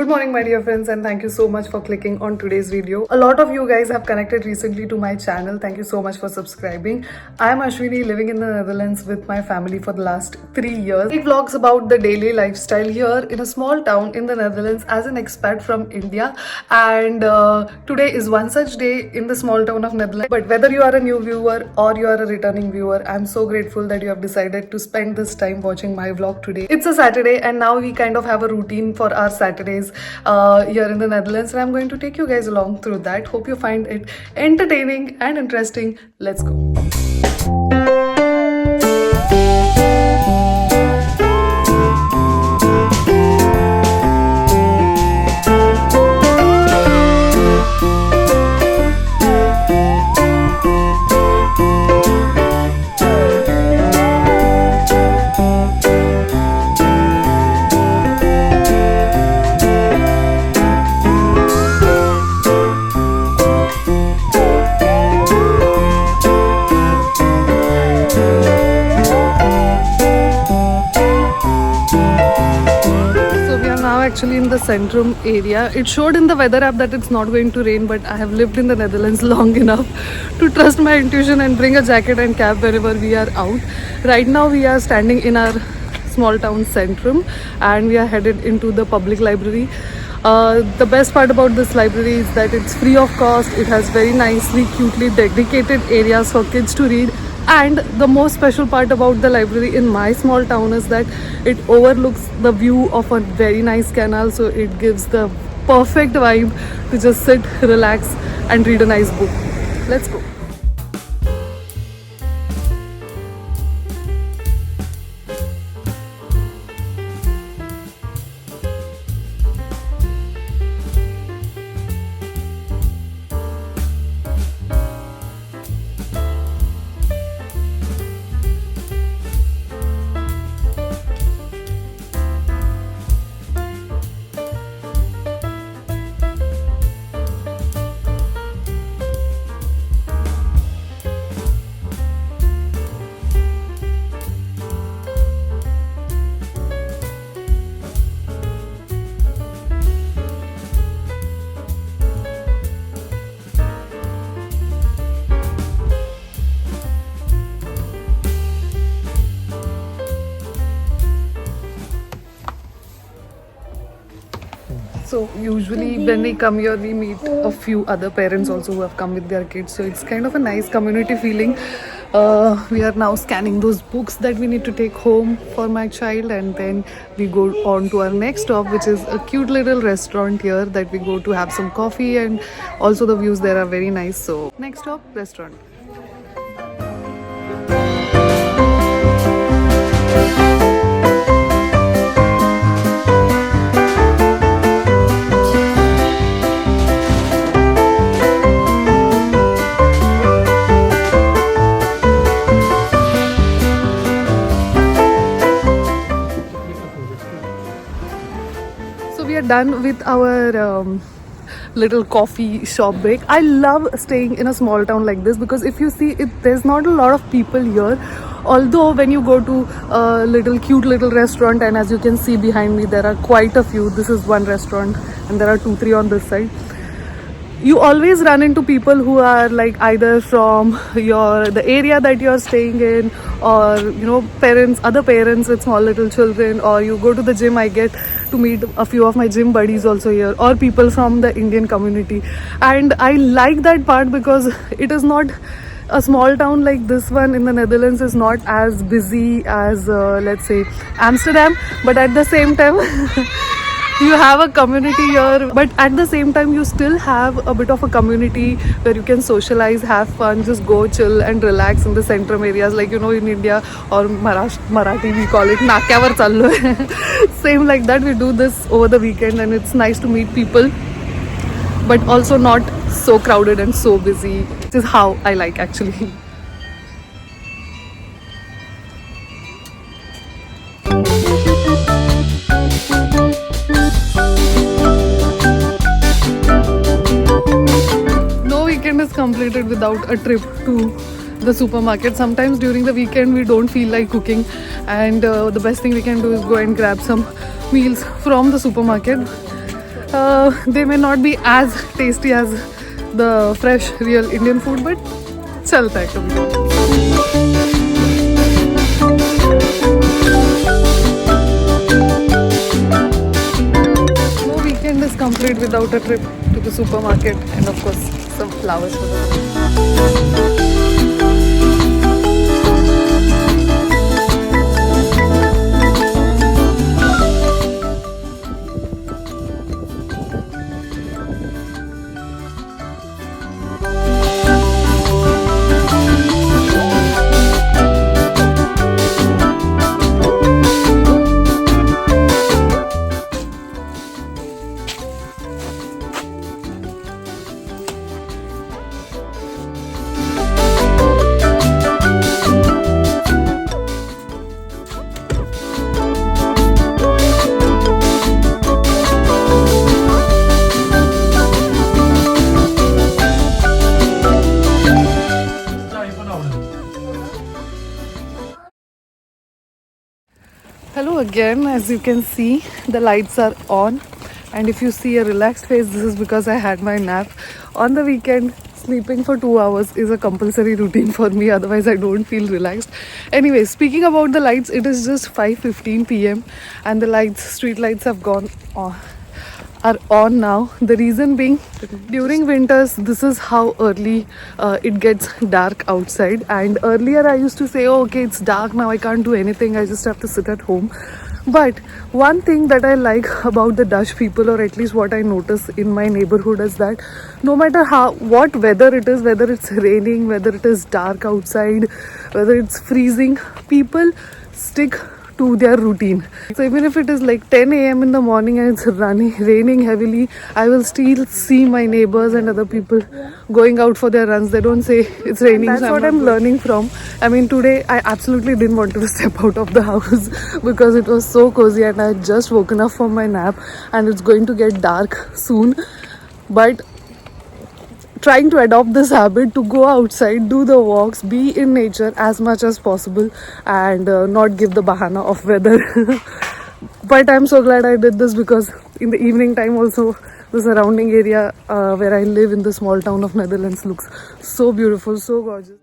Good morning, my dear friends, and thank you so much for clicking on today's video. A lot of you guys have connected recently to my channel. Thank you so much for subscribing. I am Ashwini, living in the Netherlands with my family for the last 3 years. I make vlogs about the daily lifestyle here in a small town in the Netherlands as an expat from India. And today is one such day in the small town of Netherlands. But whether you are a new viewer or you are a returning viewer, I'm so grateful that you have decided to spend this time watching my vlog today. It's a Saturday, and now we kind of have a routine for our Saturdays here in the Netherlands, and I'm going to take you guys along through that. Hope you find it entertaining and interesting. Let's go. Actually in the Centrum area. It showed in the weather app that it's not going to rain, but I have lived in the Netherlands long enough to trust my intuition and bring a jacket and cap wherever we are out. Right now we are standing in our small town Centrum and we are headed into the public library. The best part about this library is that it's free of cost. It has very nicely, cutely dedicated areas for kids to read. And the most special part about the library in my small town is that it overlooks the view of a very nice canal, so it gives the perfect vibe to just sit, relax and read a nice book. Let's go. So usually when we come here, we meet a few other parents also who have come with their kids. So it's kind of a nice community feeling. We are now scanning those books that we need to take home for my child, and then we go on to our next stop, which is a cute little restaurant here that we go to have some coffee, and also the views there are very nice. So next stop, restaurant. Done with our little coffee shop break. I love staying in a small town like this because if you see it, there's not a lot of people here. Although when you go to a cute little restaurant, and as you can see behind me, there are quite a few. This is one restaurant and there are 2-3 on this side. You always run into people who are like either from the area that you're staying in, or other parents with small little children, or you go to the gym. I get to meet a few of my gym buddies also here, or people from the Indian community, and I like that part because it is not a small town like this one in the Netherlands is not as busy as let's say Amsterdam, but at the same time you have a community here, but at the same time you still have a bit of a community where you can socialize, have fun, just go chill and relax in the centrum areas, like in India or Marathi we call it Nakyavar Challo hai. Same like that, we do this over the weekend, and it's nice to meet people but also not so crowded and so busy, which is how I like actually. Completed without a trip to the supermarket. Sometimes during the weekend we don't feel like cooking, and the best thing we can do is go and grab some meals from the supermarket. They may not be as tasty as the fresh real Indian food, but chalta hai kabhi. No weekend is complete without a trip to the supermarket and of course some flowers for the Hello again. As you can see, the lights are on, and if you see a relaxed face, this is because I had my nap. On the weekend, sleeping for 2 hours is a compulsory routine for me, otherwise I don't feel relaxed. Anyway, speaking about the lights, it is just 5:15 p.m. and the lights, street lights have gone on, are on now. The reason being, during winters this is how early it gets dark outside, and earlier I used to say, oh, okay, it's dark now, I can't do anything, I just have to sit at home. But one thing that I like about the Dutch people, or at least what I notice in my neighborhood, is that no matter what weather it is, whether it's raining, whether it is dark outside, whether it's freezing, people stick to their routine. So even if it is like 10 a.m. in the morning and it's raining heavily, I will still see my neighbors and other people going out for their runs. They don't say it's raining. That's what I'm learning from. I mean, today I absolutely didn't want to step out of the house because it was so cozy and I had just woken up from my nap and it's going to get dark soon. But trying to adopt this habit to go outside, do the walks, be in nature as much as possible, and not give the bahana of weather. But I'm so glad I did this because in the evening time also the surrounding area where I live in the small town of Netherlands looks so beautiful, so gorgeous.